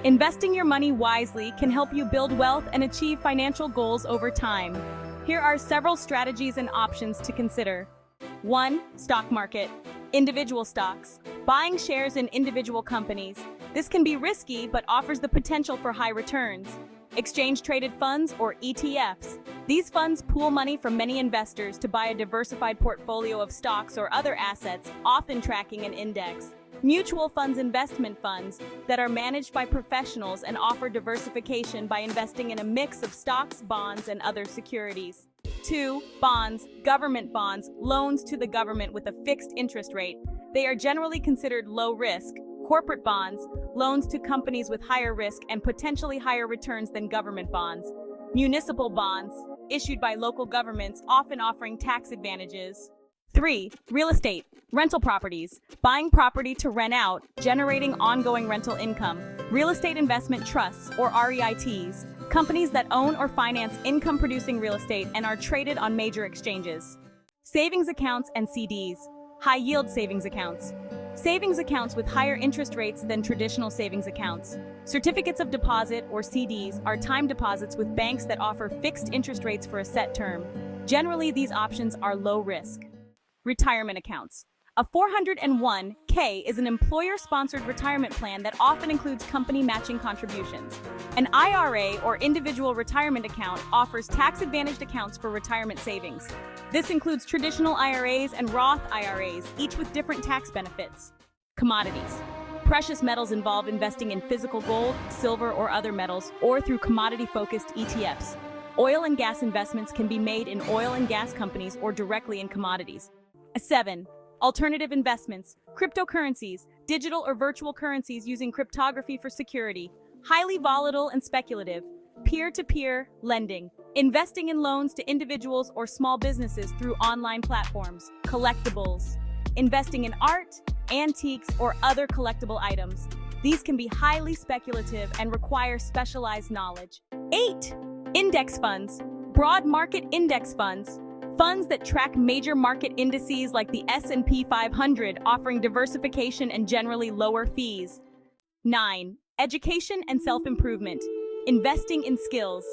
Investing your money wisely can help you build wealth and achieve financial goals over time. Here are several strategies and options to consider. 1. Stock market. Individual stocks. Buying shares in individual companies. This can be risky but offers the potential for high returns. Exchange-traded funds or ETFs. These funds pool money from many investors to buy a diversified portfolio of stocks or other assets, often tracking an index. Mutual funds, investment funds that are managed by professionals and offer diversification by investing in a mix of stocks, bonds, and other securities. 2. Bonds, government bonds, loans to the government with a fixed interest rate. They are generally considered low risk. Corporate bonds, loans to companies with higher risk and potentially higher returns than government bonds. Municipal bonds, issued by local governments, often offering tax advantages. 3. Real estate, rental properties, buying property to rent out, generating ongoing rental income. Real estate investment trusts, or REITs, companies that own or finance income-producing real estate and are traded on major exchanges. Savings accounts and CDs, high-yield savings accounts. Savings accounts with higher interest rates than traditional savings accounts. Certificates of deposit, or CDs, are time deposits with banks that offer fixed interest rates for a set term. Generally, these options are low risk. Retirement accounts. A 401(k) is an employer-sponsored retirement plan that often includes company matching contributions. An IRA, or individual retirement account, offers tax-advantaged accounts for retirement savings. This includes traditional IRAs and Roth IRAs, each with different tax benefits. Commodities. Precious metals involve investing in physical gold, silver, or other metals, or through commodity-focused ETFs. Oil and gas investments can be made in oil and gas companies or directly in commodities. 7. Alternative investments, cryptocurrencies, digital or virtual currencies using cryptography for security, highly volatile and speculative, peer-to-peer lending, investing in loans to individuals or small businesses through online platforms, collectibles, investing in art, antiques, or other collectible items. These can be highly speculative and require specialized knowledge. 8. Index funds, broad market index funds, funds that track major market indices like the S&P 500, offering diversification and generally lower fees. 9. Education and self-improvement, investing in skills,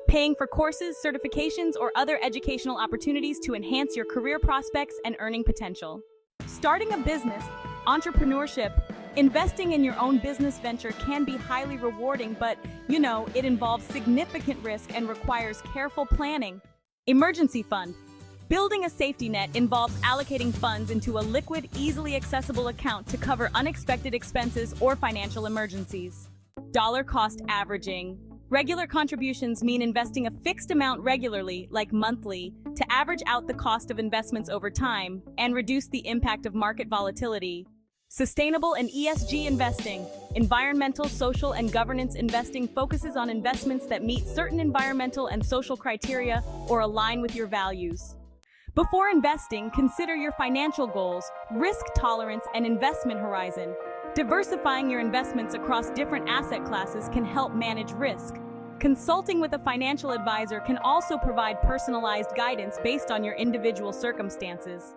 paying for courses, certifications, or other educational opportunities to enhance your career prospects and earning potential. Starting a business, entrepreneurship, investing in your own business venture can be highly rewarding, but, it involves significant risk and requires careful planning. Emergency fund. Building a safety net involves allocating funds into a liquid, easily accessible account to cover unexpected expenses or financial emergencies. Dollar cost averaging. Regular contributions mean investing a fixed amount regularly, like monthly, to average out the cost of investments over time and reduce the impact of market volatility. Sustainable and ESG investing. Environmental, social, and governance investing focuses on investments that meet certain environmental and social criteria or align with your values. Before investing, consider your financial goals, risk tolerance, and investment horizon. Diversifying your investments across different asset classes can help manage risk. Consulting with a financial advisor can also provide personalized guidance based on your individual circumstances.